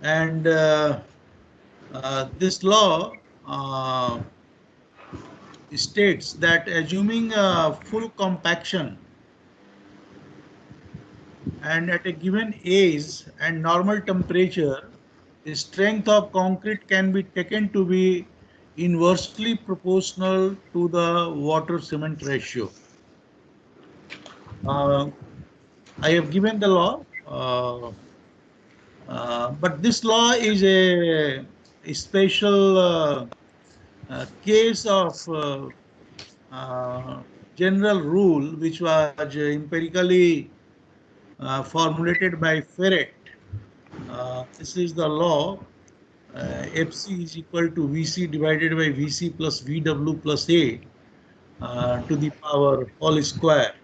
And this law states that assuming full compaction and at a given age and normal temperature, the strength of concrete can be taken to be inversely proportional to the water cement ratio. Uh, I have given the law, but this law is a special case of general rule which was empirically formulated by Ferret. This is the law. FC is equal to VC divided by VC plus VW plus A to the power whole square.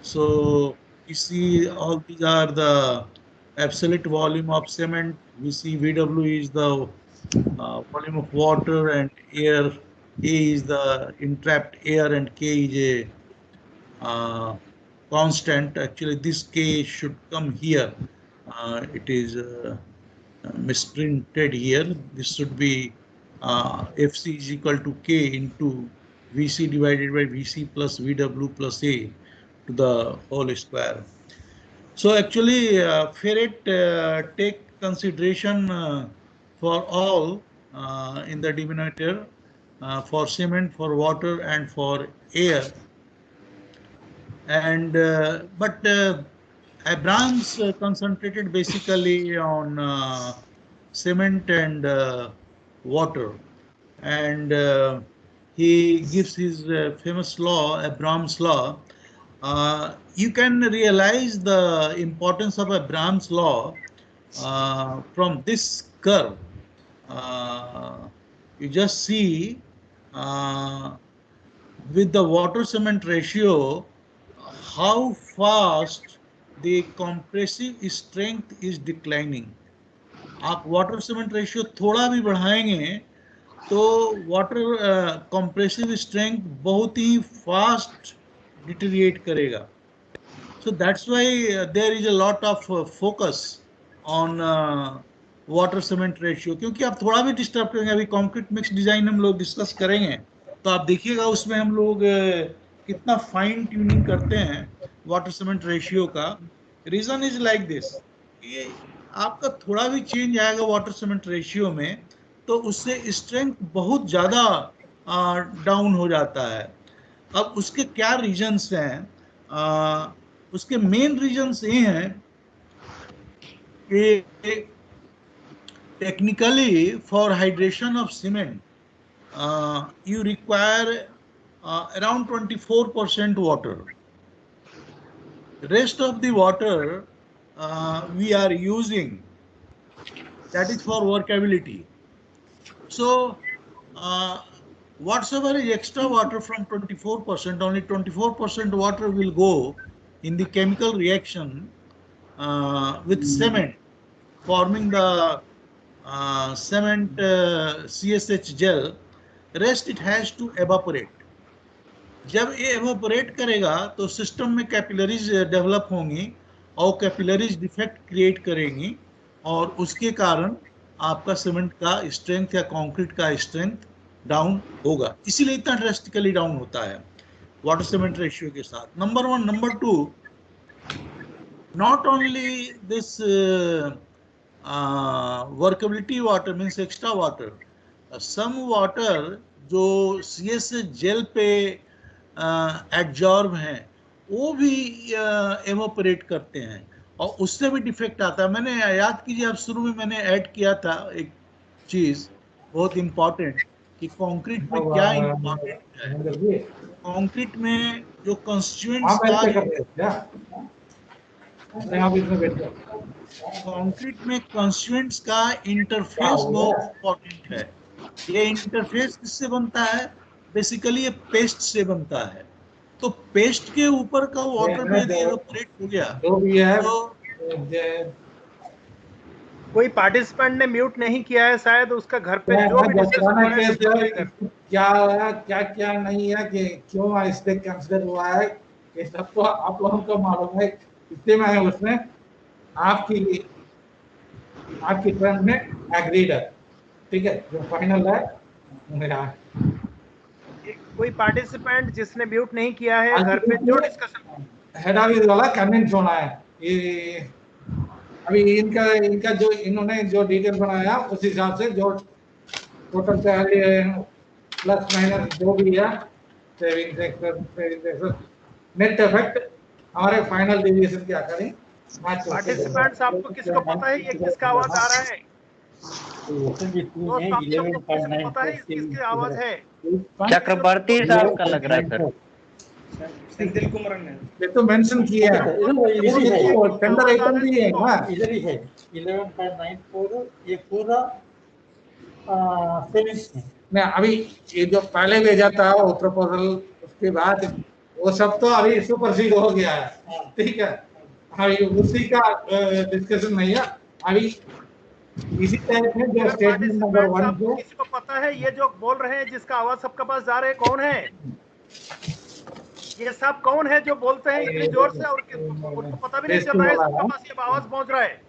So you see all these are the absolute volume of cement. We see VW is the volume of water and air. A is the entrapped air and K is a constant. Actually, this K should come here. It is misprinted here. This should be FC is equal to K into VC divided by VC plus VW plus A to the whole square. So actually, Ferret take consideration for all in the denominator for cement, for water, and for air. And but Abrams concentrated basically on cement and water, and he gives his famous law, Abrams law. You can realize the importance of Abrams law from this curve. You just see with the water cement ratio how fast the compressive strength is declining. आप water cement ratio थोड़ा भी बढ़ाएंगे तो water compressive strength बहुत ही fast deteriorate करेगा. So that's why there is a lot of focus on water cement ratio, क्योंकि आप थोड़ा भी डिस्टर्ब करेंगे. अभी कंक्रीट मिक्स डिजाइन हम लोग डिस्कस करेंगे तो आप देखिएगा उसमें हम लोग कितना फाइन ट्यूनिंग करते हैं वाटर सीमेंट रेशियो का. रीजन इज लाइक दिस, ये आपका थोड़ा भी चेंज आएगा वाटर सीमेंट रेशियो में तो उससे स्ट्रेंथ बहुत ज्यादा डाउन हो जाता है. अब उसके क्या रीजंस हैं? उसके मेन रीजंस ये हैं कि technically for hydration of cement you require around 24% water. Rest of the water we are using, that is for workability. So whatsoever is extra water from 24%, only 24% water will go in the chemical reaction with cement, forming the cement CSH gel. Rest it has to evaporate. जब ये evaporate करेगा तो system में capillaries develop होंगी और capillaries defect create करेंगी और उसके कारण आपका सीमेंट का स्ट्रेंथ या कंक्रीट का स्ट्रेंथ डाउन होगा. इसीलिए इतना ड्रास्टिकली डाउन होता है वाटर सीमेंट रेशियो के साथ. Number one. Number two, not only this workability water means extra water, some water जो CSH जेल पे एडजॉर्ब हैं वो भी एवोपरेट करते हैं और उससे भी डिफेक्ट आता है. मैंने याद कीजिए, आप शुरू में मैंने ऐड किया था एक चीज बहुत इंपॉर्टेंट कि कंक्रीट में क्या इंपॉर्टेंट है. कंक्रीट में जो कंस्टिट्यूएंट्स का कंक्रीट में कंस्टिट्यूएंट्स का इंटरफेस बहुत इंपॉर्टेंट है. ये इंटरफेस किससे बनता है? बेसिकली ये पेस्ट से बनता है. तो पेस्ट के ऊपर का वाटर में यदि इवेपोरेट हो गया तो कोई पार्टिसिपेंट ने म्यूट नहीं किया है शायद, उसका घर पे जो भी डिस्कशन हो रहा है क्या क्या नहीं है कि क्यों इस पे कंसीडर हुआ है ये सब तो आप लोगों को मालूम है. इसलिए मैं उसमें आपकी आपकी टर्म में एग्रीड है, ठीक है, जो फाइनल है मेरा। कोई पार्टिसिपेंट जिसने म्यूट नहीं किया है घर पे जो डिस्कशन हेड ऑफिस वाला कन्विंस होना है। ये अभी इनका जो इन्होंने जो डिटेल बनाया उस हिसाब से जो टोटल प्लस माइनस जो भी है सेविंग नेट इफेक्ट हमारे फाइनल डेविएशन क्या करें। पार्टिसिपेंट्स आपको किसको पता है ये किसका आवाज आ रहा है? पता है किसकी आवाज है? चक्रवर्ती साहब का लग रहा है सर। सेंथिल कुमरन ने ये तो मेंशन किया है, टेंडर आइटम भी है ना, इधर ही है 11.94 ये पूरा सेविंग्स है। मैं अभी ये जो पहले भेजा था वो प्रपोजल, उसके बाद वो सब तो अभी सुपरसीड हो गया है, ठीक है, अभी उसी का डिस्कशन नहीं है। अभी इसी टाइप में जो स्टेटमेंट नंबर 1 जो किसी को पता है ये जो बोल रहे हैं जिसका आवाज सबके पास जा रहे हैं कौन है? ये सब कौन है जो बोलते हैं इतनी जोर से और उनको पता भी नहीं चल रहा है सबके पास ये आवाज पहुंच रहा है?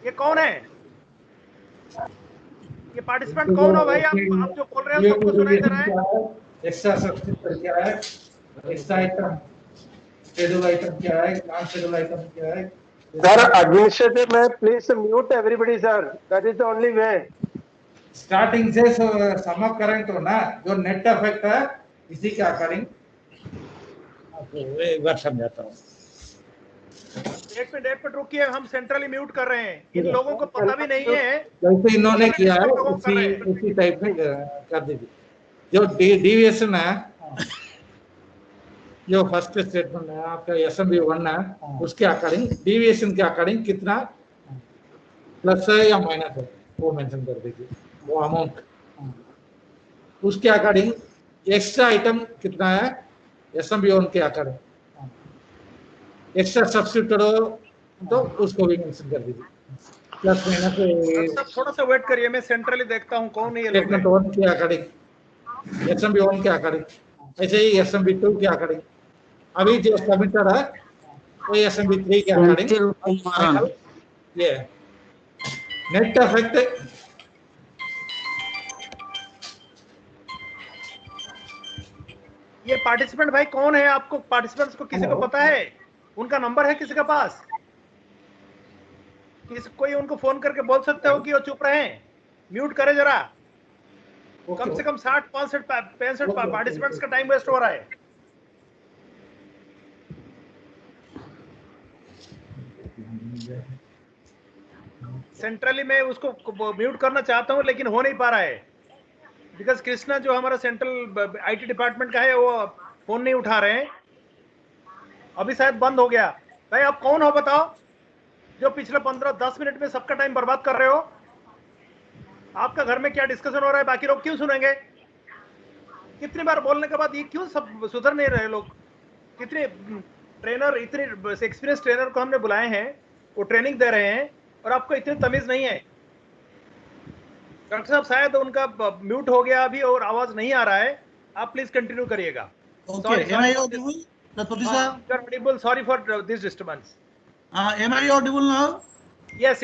ये कौन है? ये पार्टिसिपेंट कौन हो भाई? आप जो बोल रहे हो सबको सुनाई दे रहा है? एक्स्ट्रा सब्सक्रिप्शन क्या है, एक्स्ट्रा आइटम शेड्यूल आइटम क्या है, नॉन शेड्यूल आइटम क्या है। Sir, administrator may please mute everybody, sir. That is the only way. Starting से सम अप करंट हो ना, जो नेट इफेक्ट है इसी का करेंगे। एक बार समझाता हूँ। एक मिनट रुकिए, हम सेंट्रली म्यूट कर रहे हैं, इन लोगों को पता भी नहीं है जैसे इन्होंने किया है उसी टाइप में कर दीजिए। जो डेविएशन है, जो फर्स्ट स्टेटमेंट है आपका एसएमबी 1 है, उसके अकॉर्डिंग डेविएशन के अकॉर्डिंग कितना प्लस है या माइनस है वो मेंशन कर दीजिए, वो अमाउंट। उसके अकॉर्डिंग एक्स्ट्रा आइटम कितना है एसएमबी 1 के अकॉर्डिंग, एक्स्ट्रा सब्स्टिट्यूट हो तो उसको भी मेंशन कर दीजिए, प्लस माइनस। थोड़ा सा वेट करिए, मैं सेंट्रली देखता हूँ कौन है ये लोग। स्टेटमेंट 1 के अकॉर्डिंग एसएमबी 1 के अकॉर्डिंग, ऐसे ही एसएमबी 2 के अकॉर्डिंग। अभी जो सबमिटेड है वो एसएमबी 3 के अकॉर्डिंग ये नेट इफेक्ट। ये पार्टिसिपेंट भाई कौन है? आपको पार्टिसिपेंट्स को किसी को पता है? उनका नंबर है किसी के पास? कोई उनको फोन करके बोल सकते हो कि वो चुप रहे, म्यूट करे जरा। कम से कम 60-65 पार्टिसिपेंट्स का टाइम वेस्ट हो रहा है। सेंट्रली मैं उसको म्यूट करना चाहता हूं लेकिन हो नहीं पा रहा है, बिकॉज कृष्णा जो हमारा सेंट्रल आईटी डिपार्टमेंट का है वो फोन नहीं उठा रहे हैं। अभी शायद बंद हो गया। भाई आप कौन हो बताओ, जो पिछले 15-10 मिनट में सबका टाइम बर्बाद कर रहे हो? आपका घर में क्या डिस्कशन हो रहा है, बाकी लोग क्यों सुनेंगे? कितनी बार बोलने के बाद ये क्यों सब सुधर नहीं रहे लोग? कितने ट्रेनर, इतने एक्सपीरियंस ट्रेनर को हमने बुलाए हैं, वो ट्रेनिंग दे रहे हैं और आपको इतनी तमीज नहीं है। डॉक्टर साहब शायद उनका म्यूट हो गया अभी और आवाज नहीं आ रहा है, आप प्लीज कंटिन्यू करिएगा। Sorry for this disturbance. Am I audible now? Yes.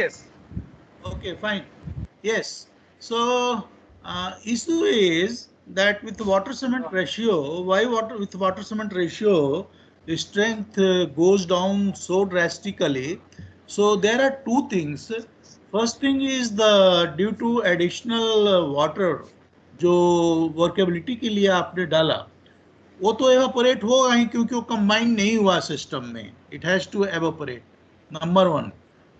Okay, fine. Yes. So issue is that with water cement ratio, with water cement ratio, strength goes down so drastically. So there are two things. First thing is due to additional water जो workability के लिए आपने डाला, वो तो evaporate होगा ही क्योंकि वो कंबाइन नहीं हुआ सिस्टम में। It has to evaporate, number 1।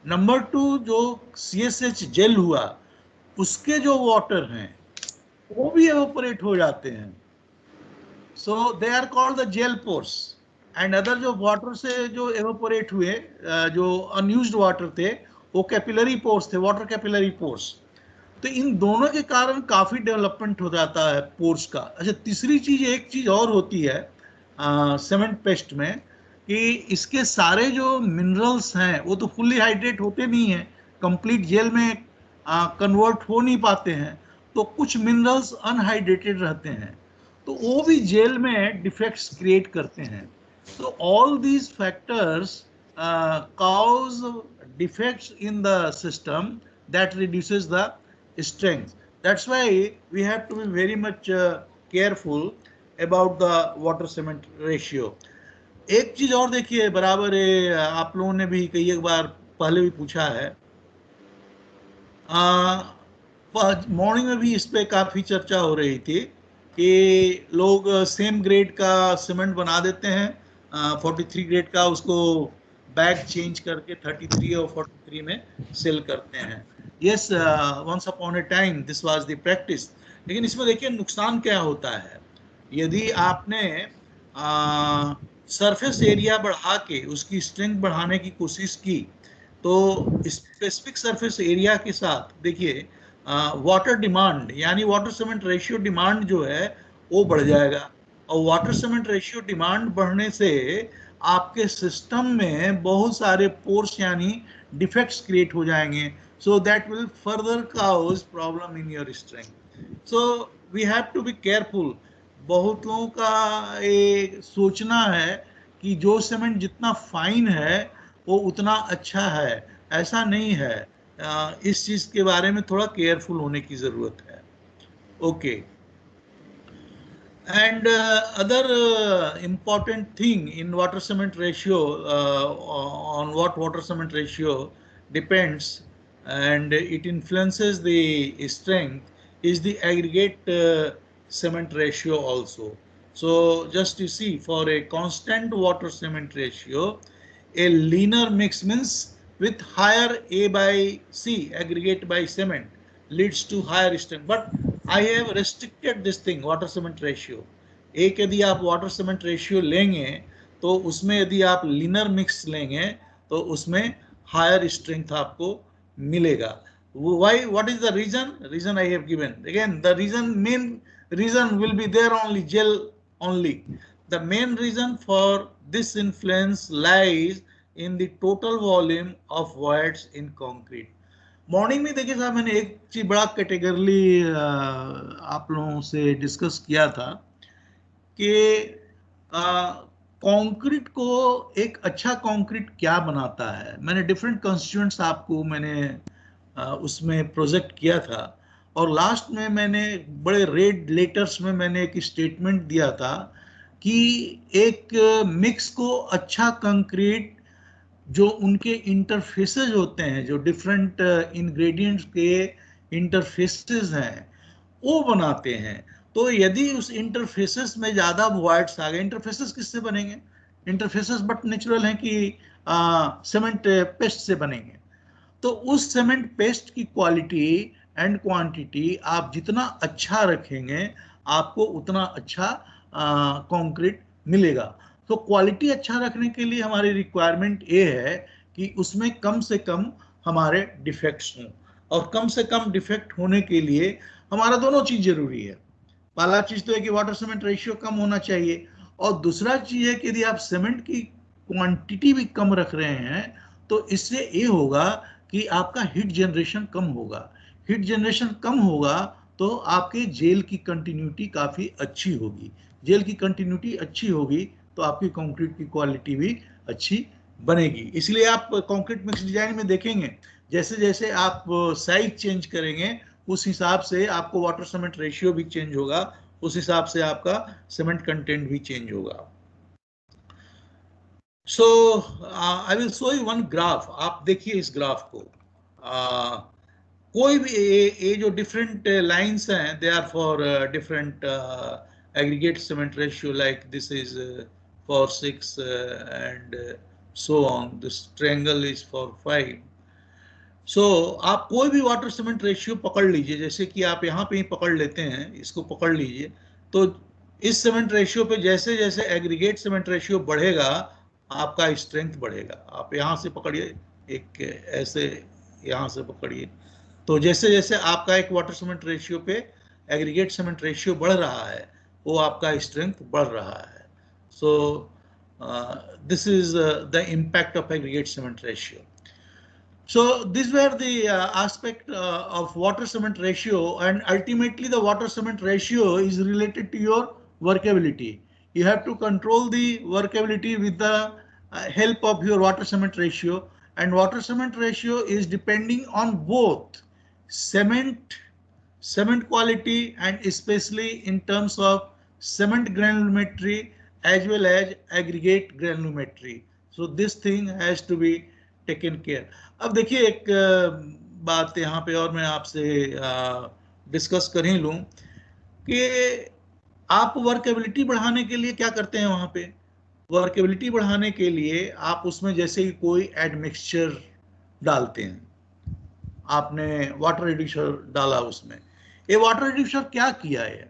Number 2, जो CSH जेल हुआ उसके जो वाटर हैं वो भी एवापोरेट हो जाते हैं। So they are called the gel pores. And other जो वाटर से जो एवापोरेट हुए, जो अनयूज्ड वाटर थे, वो कैपिलरी पोर्स थे, वाटर कैपिलरी पोर्स। तो इन दोनों के कारण काफी डेवलपमेंट हो जाता है पोर्स का। अच्छा, तीसरी चीज, एक चीज और होती है सीमेंट पेस्ट में कि इसके सारे जो मिनरल्स हैं वो तो फुल्ली हाइड्रेट होते नहीं हैं, कंप्लीट जेल में कन्वर्ट हो नहीं पाते हैं, तो कुछ मिनरल्स अनहाइड्रेटेड रहते हैं, तो वो भी जेल में डिफेक्ट्स क्रिएट करते हैं। तो all these factors cause defects in the system that reduces the strength. That's why we have to be very much careful about the water cement ratio. एक चीज और देखिए, बराबर है, आप लोगों ने भी कई एक बार पहले भी पूछा है, मॉर्निंग में भी इस पे काफी चर्चा हो रही थी कि लोग सेम ग्रेड का सीमेंट बना देते हैं, 43 ग्रेड का, उसको बैग चेंज करके 33 और 43 में सेल करते हैं. Yes, once upon a time this was the practice. लेकिन इसमें देखिए नुकसान क्या होता है. यदि आपने सरफेस एरिया बढ़ा के उसकी स्ट्रेंथ बढ़ाने की कोशिश की तो स्पेसिफिक सरफेस एरिया के साथ देखिए वाटर डिमांड यानी वाटर सीमेंट रेशियो डिमांड जो है वो बढ़ जाएगा, और वाटर सीमेंट रेशियो डिमांड बढ़ने से आपके सिस्टम में बहुत सारे पोर्स यानी डिफेक्ट्स क्रिएट हो जाएंगे. So that will further cause problem in your strength. So we have to be careful. बहुत लोगों का ये सोचना है कि जो सीमेंट जितना फाइन है वो उतना अच्छा है. ऐसा नहीं है. इस चीज के बारे में थोड़ा केयरफुल होने की जरूरत है. Okay. And other important thing in water cement ratio, on what water cement ratio depends and it influences the strength, is the aggregate cement ratio also. So just you see, for a constant water cement ratio, a leaner mix means with higher A by C aggregate by cement leads to higher strength. But I have restricted this thing, water cement ratio. एक यदि आप water cement ratio लेंगे तो उसमें यदि आप linear mix लेंगे तो उसमें हायर स्ट्रेंथ आपको मिलेगा. Why? What is the reason? Reason I have given. Again, the main reason will be there only, gel only. The main reason for this influence lies in the total volume of voids in concrete. Morning में देखिए साहब, मैंने एक चीज बड़ा कैटेगरली आप लोगों से डिस्कस किया था कि कंक्रीट को एक अच्छा कंक्रीट क्या बनाता है. मैंने डिफरेंट कंस्टिट्यूएंट्स आपको मैंने उसमें प्रोजेक्ट किया था, और लास्ट में मैंने बड़े रेड लेटर्स में मैंने एक स्टेटमेंट दिया था कि एक मिक्स को अच्छा कंक्रीट जो उनके इंटरफेसेस होते हैं, जो डिफरेंट इंग्रेडिएंट्स के इंटरफेसेस हैं वो बनाते हैं. तो यदि उस इंटरफेसेस में ज्यादा वॉइड्स आ गए, इंटरफेसेस किससे बनेंगे? इंटरफेसेस बट नेचुरल हैं कि सीमेंट पेस्ट से बनेंगे. तो उस सीमेंट पेस्ट की क्वालिटी एंड क्वांटिटी आप जितना अच्छा रखेंगे आपको उतना अच्छा कंक्रीट मिलेगा. तो क्वालिटी अच्छा रखने के लिए हमारी रिक्वायरमेंट ये है कि उसमें कम से कम हमारे डिफेक्ट्स हों, और कम से कम डिफेक्ट होने के लिए हमारा दोनों चीज जरूरी है. पहला चीज तो है कि वाटर सीमेंट रेशियो कम होना चाहिए, और दूसरा चीज है कि यदि आप सीमेंट की क्वांटिटी भी कम रख रहे हैं तो इससे ये होगा कि आपका हीट जनरेशन कम होगा. हीट जनरेशन कम होगा तो आपके जेल की कंटिन्यूटी काफी अच्छी होगी. जेल की कंटिन्यूटी अच्छी होगी तो आपकी कंक्रीट की क्वालिटी भी अच्छी बनेगी. इसलिए आप कंक्रीट मिक्स डिजाइन में देखेंगे जैसे जैसे आप साइज चेंज करेंगे उस हिसाब से आपको वाटर सीमेंट रेशियो भी चेंज होगा, उस हिसाब से आपका सीमेंट कंटेंट भी चेंज होगा. So I will show you one graph. आप देखिए इस ग्राफ को. कोई भी ये जो डिफरेंट लाइंस हैं they are for different aggregate cement ratio, like this is for 6 and so on. This triangle is for 5. So आप कोई भी वाटर सीमेंट रेशियो पकड़ लीजिए, जैसे कि आप यहाँ पे ही पकड़ लेते हैं, इसको पकड़ लीजिए. तो इस सीमेंट रेशियो पे जैसे जैसे एग्रीगेट सीमेंट रेशियो बढ़ेगा आपका स्ट्रेंथ बढ़ेगा. आप यहाँ से पकड़िए, एक ऐसे यहाँ से पकड़िए, तो जैसे जैसे आपका एक वाटर सीमेंट रेशियो पे एग्रीगेट सीमेंट रेशियो बढ़ रहा है वो आपका स्ट्रेंथ बढ़ रहा है. सो this is the impact of aggregate cement ratio. So these were the aspect of water cement ratio, and ultimately the water cement ratio is related to your workability. You have to control the workability with the help of your water cement ratio, and water cement ratio is depending on both cement quality and especially in terms of cement granulometry as well as aggregate granulometry. So this thing has to be taken care. अब देखिए एक बात यहाँ पे और मैं आपसे discuss कर ही लूँ कि आप वर्केबिलिटी बढ़ाने के लिए क्या करते हैं वहाँ पे. वर्केबिलिटी बढ़ाने के लिए आप उसमें जैसे ही कोई एडमिक्सचर डालते हैं, आपने वाटर रिड्यूसर डाला उसमें, ये वाटर रिड्यूसर क्या किया है,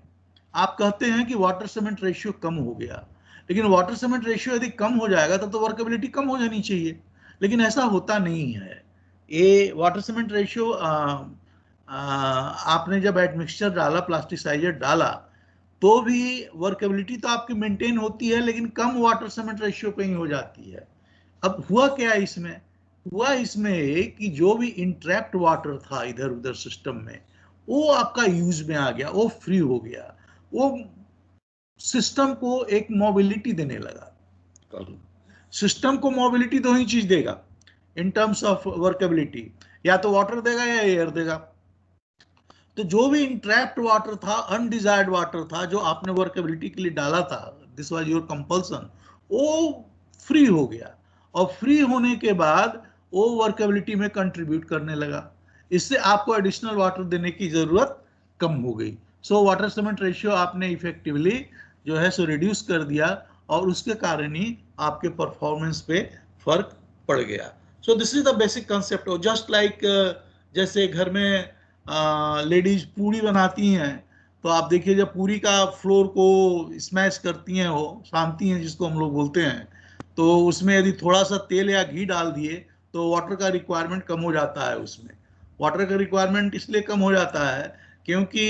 आप कहते हैं कि वाटर सीमेंट रेशियो कम हो गया, लेकिन वाटर सीमेंट रेशियो यदि कम हो जाएगा तब तो वर्केबिलिटी कम हो जानी चाहिए, लेकिन ऐसा होता नहीं है. ये वाटर सीमेंट रेशियो आपने जब एडमिक्सचर डाला, प्लास्टिसाइजर डाला, तो भी वर्केबिलिटी तो आपकी मेंटेन होती है लेकिन कम वाटर सीमेंट रेशियो पे ही हो जाती है. अब हुआ क्या इसमें, हुआ इसमें कि जो भी इंट्रैप्ट वाटर था इधर उधर सिस्टम में, वो आपका यूज में आ गया, वो फ्री हो गया, वो सिस्टम को एक मोबिलिटी देने लगा. सिस्टम को मोबिलिटी दो ही चीज देगा इन टर्म्स ऑफ वर्केबिलिटी, या तो वाटर देगा या एयर देगा. तो जो भी इंट्रैप्ट वाटर था, अनडिजायर्ड वाटर था, जो आपने वर्केबिलिटी के लिए डाला था, दिस वाज योर कंपल्सन, वो फ्री हो गया, और फ्री होने के बाद वो वर्केबिलिटी में कंट्रीब्यूट करने लगा. इससे आपको एडिशनल वाटर देने की जरूरत कम हो गई. सो वाटर सीमेंट रेशियो आपने इफेक्टिवली जो है सो रिड्यूस कर दिया, और उसके कारण ही आपके परफॉर्मेंस पे फर्क पड़ गया. सो this is the basic concept. Just like जैसे घर में लेडीज पूरी बनाती हैं, तो आप देखिए जब पूरी का फ्लोर को स्मैश करती हैं, वो सानती हैं जिसको हम लोग बोलते हैं, तो उसमें यदि थोड़ा सा तेल या घी डाल दिए तो वाटर का रिक्वायरमेंट कम हो जाता है. उसमें वाटर का रिक्वायरमेंट इसलिए कम हो जाता है क्योंकि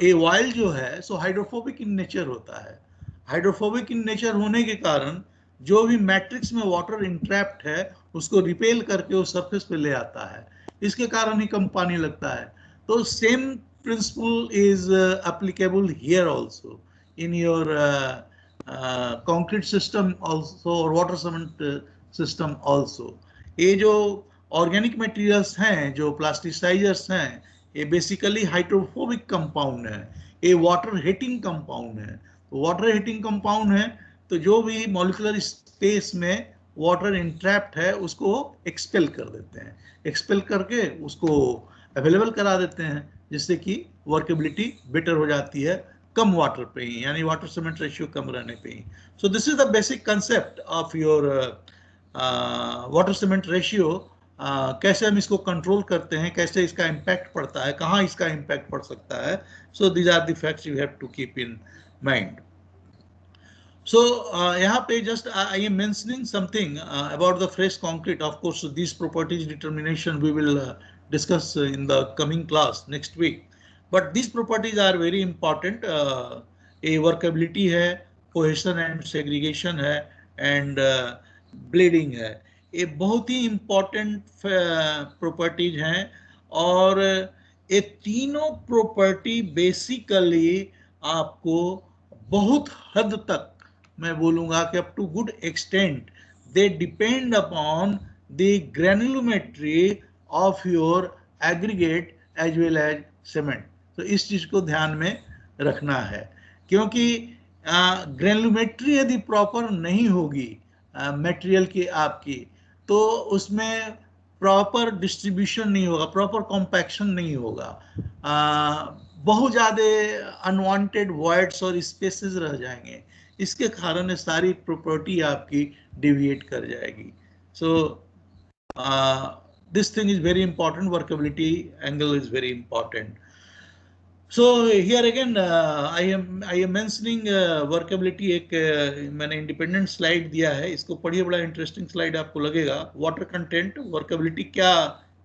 ये ऑयल जो है सो हाइड्रोफोबिक इन नेचर होता है. हाइड्रोफोबिक इन नेचर होने के कारण जो भी मैट्रिक्स में वाटर इंट्रैप्ट है उसको रिपेल करके वो सरफेस पे ले आता है, इसके कारण ही कम पानी लगता है. तो same principle is applicable here also in your concrete system also और वाटर सीमेंट सिस्टम आल्सो. ये जो ऑर्गेनिक मटेरियल्स हैं, जो प्लास्टिसाइजर्स हैं, ये बेसिकली हाइड्रोफोबिक कंपाउंड है, ये वाटर हीटिंग कंपाउंड है. वाटर हीटिंग कंपाउंड है तो जो भी मॉलिक्यूलर स्पेस में वाटर इंट्रैप्ट है उसको एक्सपेल कर देते हैं, एक्सपेल करके उसको अवेलेबल करा देते हैं, जिससे कि वर्केबिलिटी बेटर हो जाती है कम वाटर पे ही, यानी वाटर सीमेंट रेशियो कम रहने पे ही. So this is the basic concept of your water cement ratio. कैसे हम इसको कंट्रोल करते हैं, कैसे इसका इम्पैक्ट पड़ता है, कहाँ इसका इम्पैक्ट पड़ सकता है. So these are the facts you have to keep in mind. So यहाँ पे just I am mentioning something about the fresh concrete. Of course, these properties determination we will discuss in the coming class next week. But these properties are very important. A workability है, cohesion and segregation है, and bleeding है. ये बहुत ही important properties हैं, और ये तीनों property basically आपको बहुत हद तक, मैं बोलूंगा कि up to good extent they depend upon the granulometry of your aggregate as well as cement. तो इस चीज को ध्यान में रखना है, क्योंकि ग्रेनुलोमेट्री यदि प्रॉपर नहीं होगी मटेरियल की आपकी, तो उसमें प्रॉपर डिस्ट्रीब्यूशन नहीं होगा, प्रॉपर कॉम्पैक्शन नहीं होगा, बहुत ज़्यादा अनवांटेड वॉइड्स और स्पेसेस रह जाएंगे. इसके कारण सारी प्रॉपर्टी आपकी डिविएट कर जाएगी. So this thing is very important, workability angle is very important. So here again I am mentioning workability. एक मैंने इंडिपेंडेंट स्लाइड दिया है, इसको पढ़िए, बड़ा इंटरेस्टिंग स्लाइड आपको लगेगा. वाटर कंटेंट, वर्केबिलिटी क्या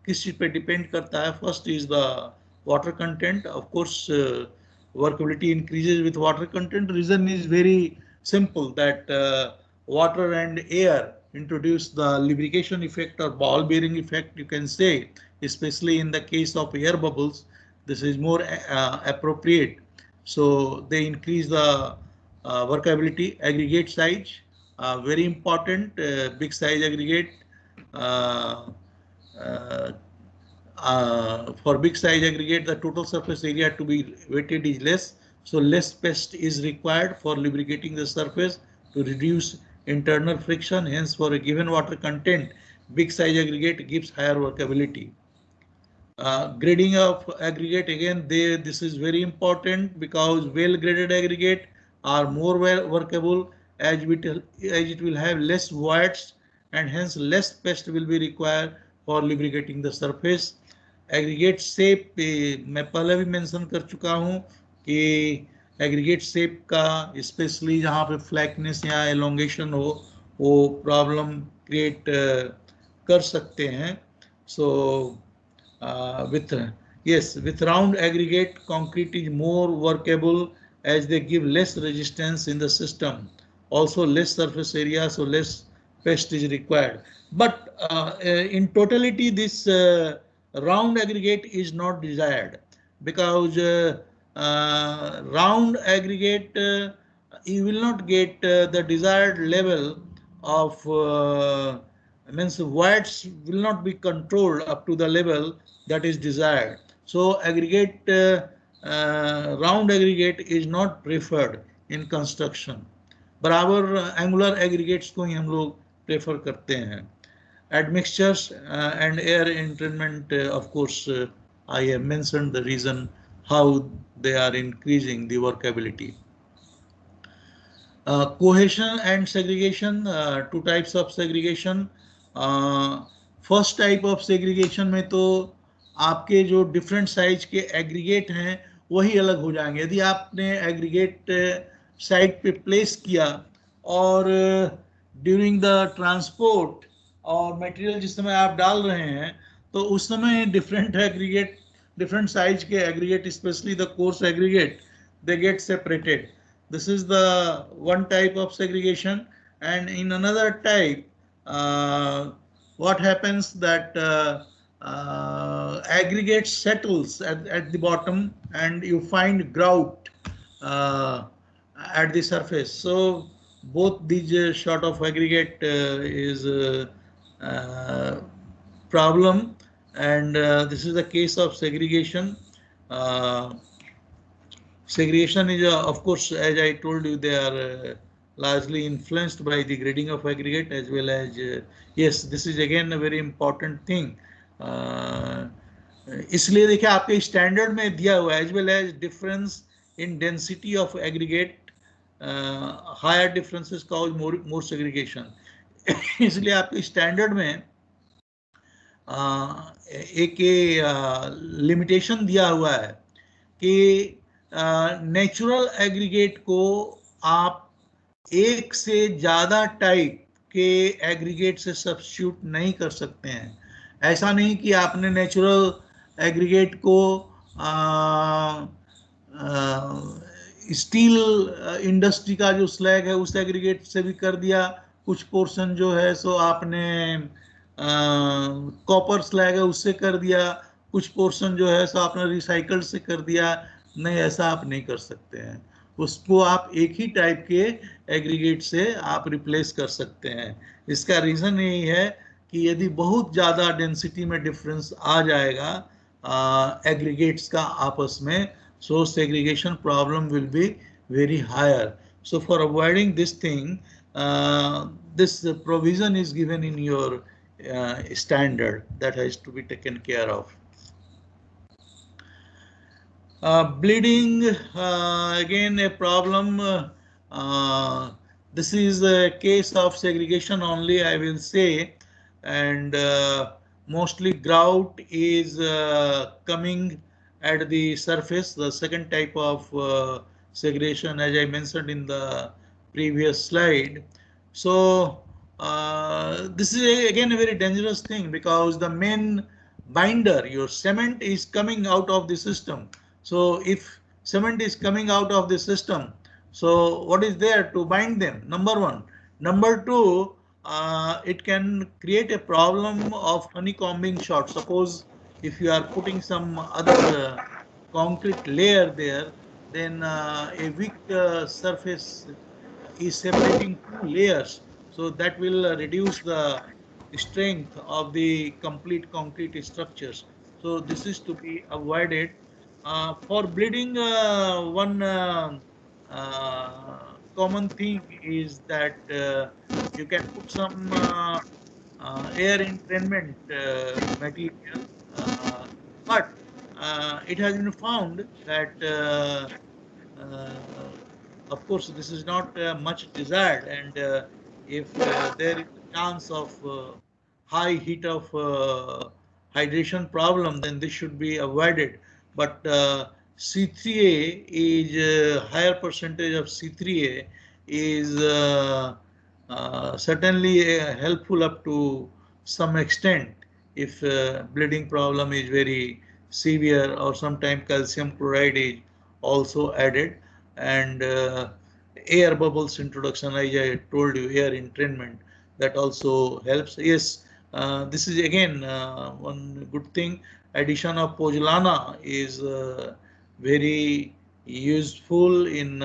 किस चीज पे डिपेंड करता है. First is the water content. Of course, workability increases with water content. Reason is very simple, that water and air introduce the lubrication effect or ball bearing effect, you can say, especially in the case of air bubbles. This is more appropriate. So they increase the workability, aggregate size, very important. Big size aggregate. For big size aggregate, the total surface area to be weighted is less, so less pest is required for lubricating the surface to reduce internal friction. Hence, for a given water content, big size aggregate gives higher workability. Grading of aggregate, again, this is very important because well graded aggregate are more workable as it will have less voids and hence less pest will be required for lubricating the surface. Aggregate shape मैं पहले भी mention कर चुका हूं कि aggregate shape का specially जहां पे फ्लैकनेस या एलोंगेशन हो वो प्रॉब्लम क्रिएट कर सकते हैं. सो with round aggregate, concrete is more workable as they give less resistance in the system. Also less surface area, so less pest is required. But in totality, this round aggregate is not desired because round aggregate you will not get the desired level of means voids will not be controlled up to the level that is desired. So aggregate round aggregate is not preferred in construction. बराबर angular aggregates को ही हम लोग prefer करते हैं. Admixtures and air entrainment, of course, I have mentioned the reason how they are increasing the workability. Cohesion and segregation, two types of segregation. First type of segregation में तो आपके जो different size के aggregate हैं वही अलग हो जाएंगे. यदि आपने aggregate site पे place किया और during the transport और मटेरियल जिस समय आप डाल रहे हैं तो उस समय डिफरेंट एग्रीगेट डिफरेंट साइज के aggregate specially the coarse aggregate they get separated. This is the one type of segregation. And in another type what happens that aggregate settles at the bottom and you find grout at the surface. So both these sort of aggregate is problem, and this is the case of segregation. Segregation is of course, as I told you, they are largely influenced by the grading of aggregate as well as yes, this is again a very important thing. इसलिए देखिए आपके standard में दिया हुआ है as well as difference in density of aggregate, higher differences cause more segregation. इसलिए आपके standard में एक लिमिटेशन दिया हुआ है कि नेचुरल एग्रीगेट को आप एक से ज्यादा टाइप के एग्रीगेट से सब्स्टिट्यूट नहीं कर सकते हैं. ऐसा नहीं कि आपने नेचुरल एग्रीगेट को स्टील इंडस्ट्री का जो स्लैग है उस एग्रीगेट से भी कर दिया, कुछ पोर्शन जो है सो आपने कॉपर स्लैग है उससे कर दिया, कुछ पोर्शन जो है सो आपने रिसाइकल्ड से कर दिया. नहीं, ऐसा आप नहीं कर सकते हैं. उसको आप एक ही टाइप के एग्रीगेट से आप रिप्लेस कर सकते हैं. इसका रीजन यही है कि यदि बहुत ज़्यादा डेंसिटी में डिफरेंस आ जाएगा एग्रीगेट्स का आपस में, so segregation problem will be very higher. So for avoiding this thing, this provision is given in your standard that has to be taken care of. Bleeding, again a problem. This is a case of segregation only, I will say, and mostly grout is coming at the surface. The second type of segregation, as I mentioned in the previous slide. So this is again a very dangerous thing because the main binder, your cement, is coming out of the system. So if cement is coming out of the system, so what is there to bind them? Number one. Number two, it can create a problem of honeycombing shot. Suppose if you are putting some other concrete layer there, then a weak surface is separating two layers. So that will reduce the strength of the complete concrete structures. So this is to be avoided. For bleeding, one common thing is that you can put some air entrainment material, but it has been found that of course this is not much desired, and if there is a chance of high heat of hydration problem, then this should be avoided. But C3A is higher percentage of C3A is certainly helpful up to some extent if bleeding problem is very severe, or sometimes calcium chloride is also added, and air bubbles introduction, as I told you, air entrainment, that also helps. Yes, this is again one good thing. Addition of pozzolana is very useful in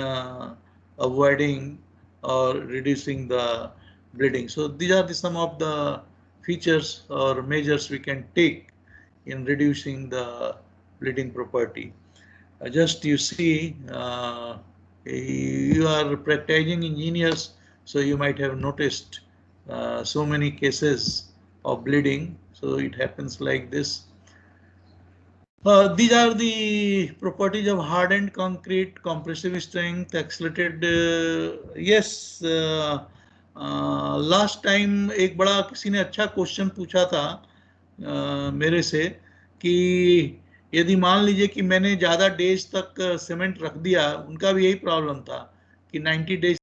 avoiding or reducing the bleeding. So these are some of the features or measures we can take in reducing the bleeding property. Just you see, you are practicing engineers, so you might have noticed so many cases of bleeding. So it happens like this. These are the properties of hardened concrete: compressive strength, accelerated. Yes, last time एक बड़ा किसी ने अच्छा question पूछा था मेरे से कि यदि मान लीजिए कि मैंने ज़्यादा डेज तक सीमेंट रख दिया, उनका भी यही प्रॉब्लम था कि 90 डेज